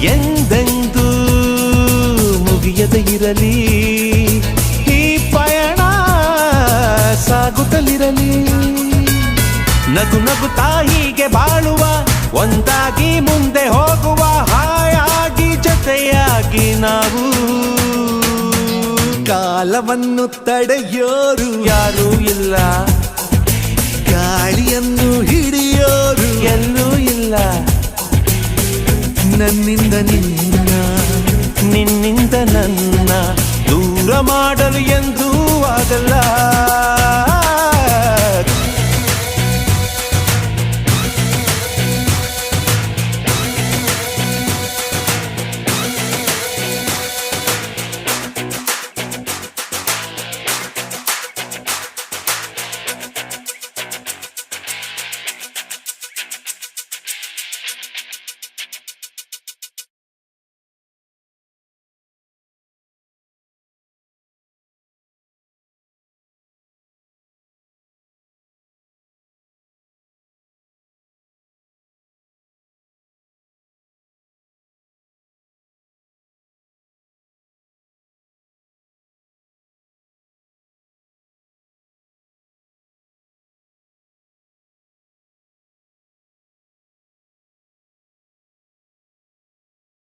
ಎಂದೆಂದೂ ಮುಗಿಯದೆ ಇರಲಿ ಈ ಪಯಣ ಸಾಗುತ್ತಲಿರಲಿ. ನಗು ನಗುತ್ತಾ ಹೀಗೆ ಬಾಳುವ, ಒಂದಾಗಿ ಮುಂದೆ ಹೋಗುವ, ಹಾಯಾಗಿ ಜೊತೆಯಾಗಿ ನಾವು. ಕಾಲವನ್ನು ತಡೆಯೋರು ಯಾರೂ ಇಲ್ಲ, ಗಾಳಿಯನ್ನು ಹಿಡಿಯೋರು ಎಲ್ಲೂ ಇಲ್ಲ. ನನ್ನಿಂದ ನಿನ್ನ, ನಿನ್ನಿಂದ ನನ್ನ ದೂರ ಮಾಡಲು ಎಂದೂ ಆಗಲ್ಲ.